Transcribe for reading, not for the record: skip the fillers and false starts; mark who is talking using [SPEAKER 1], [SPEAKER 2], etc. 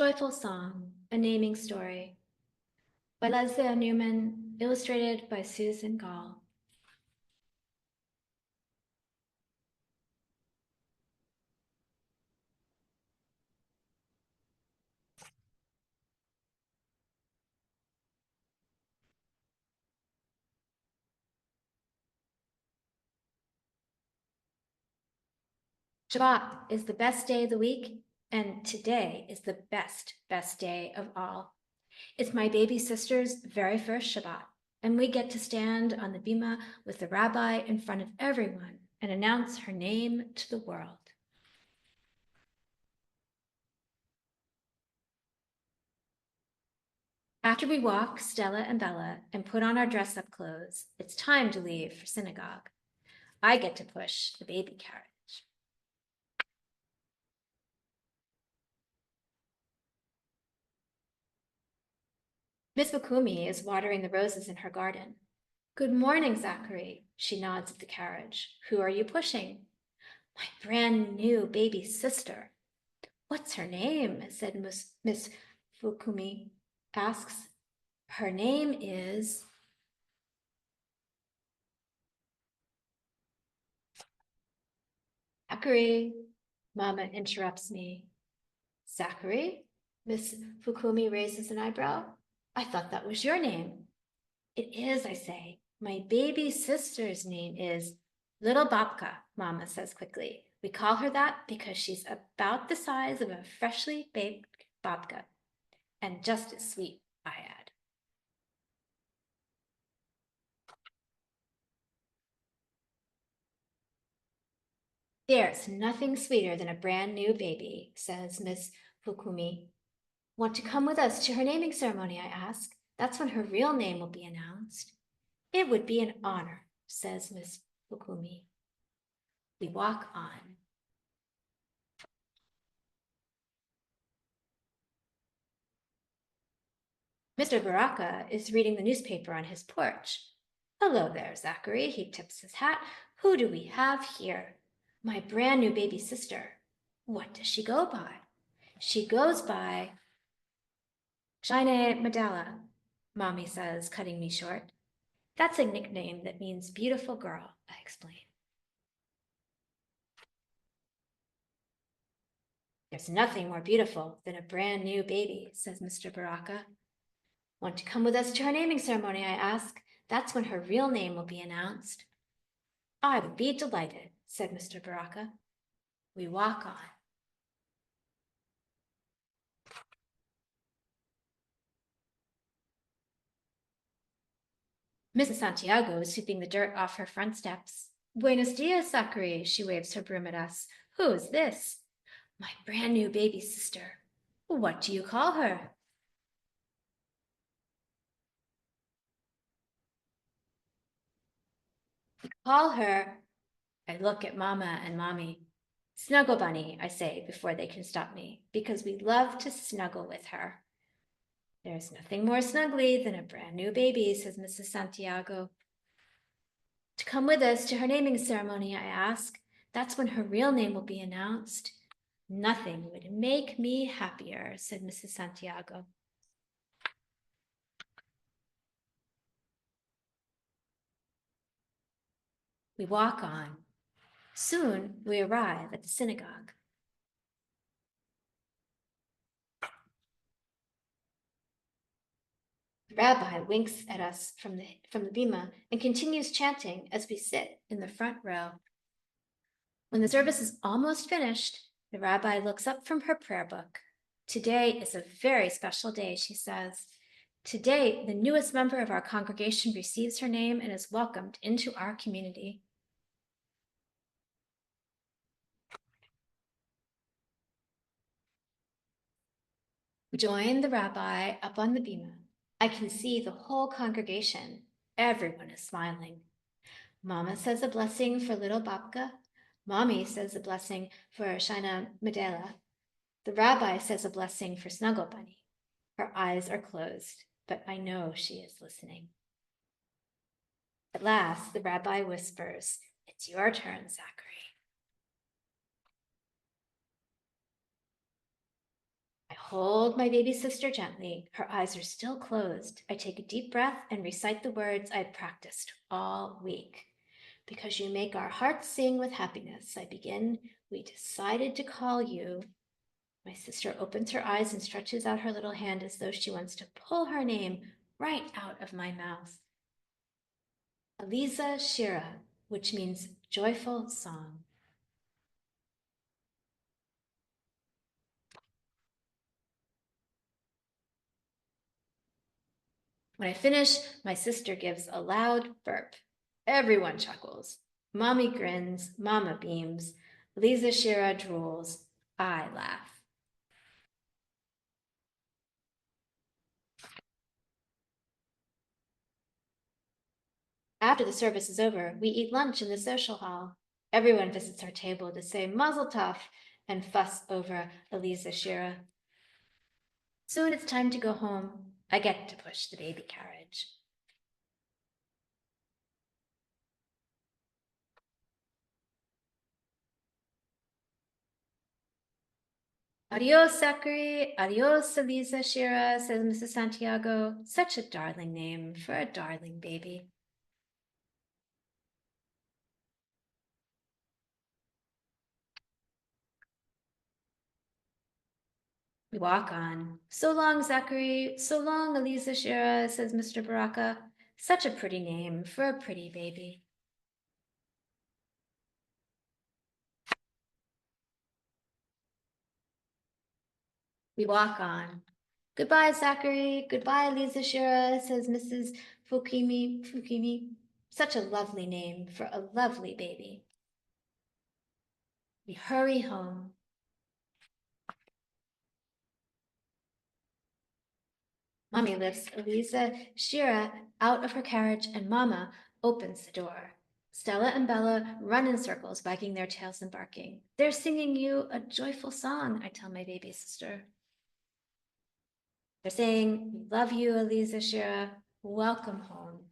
[SPEAKER 1] Joyful Song, A Naming Story by Leslie Newman, illustrated by Susan Gall. Shabbat is the best day of the week, and today is the best day of all. It's my baby sister's very first Shabbat, and we get to stand on the bima with the rabbi in front of everyone and announce her name to the world. After we walk Stella and Bella and put on our dress-up clothes, it's time to leave for synagogue. I get to push the baby carriage. Miss Bukumi is watering the roses in her garden. Good morning, Zachary, she nods at the carriage. Who are you pushing? My brand new baby sister. What's her name? Said Miss Bukumi. Asks. Her name is... Zachary, Mama interrupts me. Zachary? Miss Fukumi raises an eyebrow. I thought that was your name. It is, I say. My baby sister's name is Little Babka, Mama says quickly. We call her that because she's about the size of a freshly baked babka, and just as sweet, I add. There's nothing sweeter than a brand new baby, says Miss Fukumi. Want to come with us to her naming ceremony, I ask. That's when her real name will be announced. It would be an honor, says Miss Fukumi. We walk on. Mr. Baraka is reading the newspaper on his porch. Hello there, Zachary, he tips his hat. Who do we have here? My brand new baby sister. What does she go by? She goes by Shine Medalla, Mommy says, cutting me short. That's a nickname that means beautiful girl, I explain. There's nothing more beautiful than a brand new baby, says Mr. Baraka. Want to come with us to her naming ceremony, I ask. That's when her real name will be announced. I would be delighted, said Mr. Baraka. We walk on. Mrs. Santiago is sweeping the dirt off her front steps. Buenos dias, Zachary, she waves her broom at us. Who is this? My brand new baby sister. What do you call her? Call her. I look at Mama and Mommy. Snuggle Bunny, I say before they can stop me, because we love to snuggle with her. There's nothing more snuggly than a brand new baby, says Mrs. Santiago. To come with us to her naming ceremony, I ask. That's when her real name will be announced. Nothing would make me happier, said Mrs. Santiago. We walk on. Soon we arrive at the synagogue. The rabbi winks at us from the bima and continues chanting as we sit in the front row. When the service is almost finished, the rabbi looks up from her prayer book. Today is a very special day, she says. Today, the newest member of our congregation receives her name and is welcomed into our community. We join the rabbi up on the bima. I can see the whole congregation. Everyone is smiling. Mama says a blessing for little Babka. Mommy says a blessing for Shina Medela. The rabbi says a blessing for Snuggle Bunny. Her eyes are closed, but I know she is listening. At last, the rabbi whispers, "It's your turn, Zachary." I hold my baby sister gently. Her eyes are still closed. I take a deep breath and recite the words I'd practiced all week. Because you make our hearts sing with happiness, I begin. We decided to call you. My sister opens her eyes and stretches out her little hand as though she wants to pull her name right out of my mouth. Eliza Shira, which means joyful song. When I finish, my sister gives a loud burp. Everyone chuckles. Mommy grins, Mama beams, Eliza Shira drools, I laugh. After the service is over, we eat lunch in the social hall. Everyone visits our table to say Mazel Tov and fuss over Eliza Shira. Soon it's time to go home. I get to push the baby carriage. Adios, Zachary. Adios, Eliza Shira, says Mrs. Santiago. Such a darling name for a darling baby. We walk on. So long, Zachary. So long, Eliza Shira, says Mr. Baraka. Such a pretty name for a pretty baby. We walk on. Goodbye, Zachary. Goodbye, Eliza Shira, says Mrs. Fukimi. Such a lovely name for a lovely baby. We hurry home. Mommy lifts Eliza Shira out of her carriage and Mama opens the door. Stella and Bella run in circles, wagging their tails and barking. They're singing you a joyful song, I tell my baby sister. They're saying, we love you, Eliza Shira. Welcome home.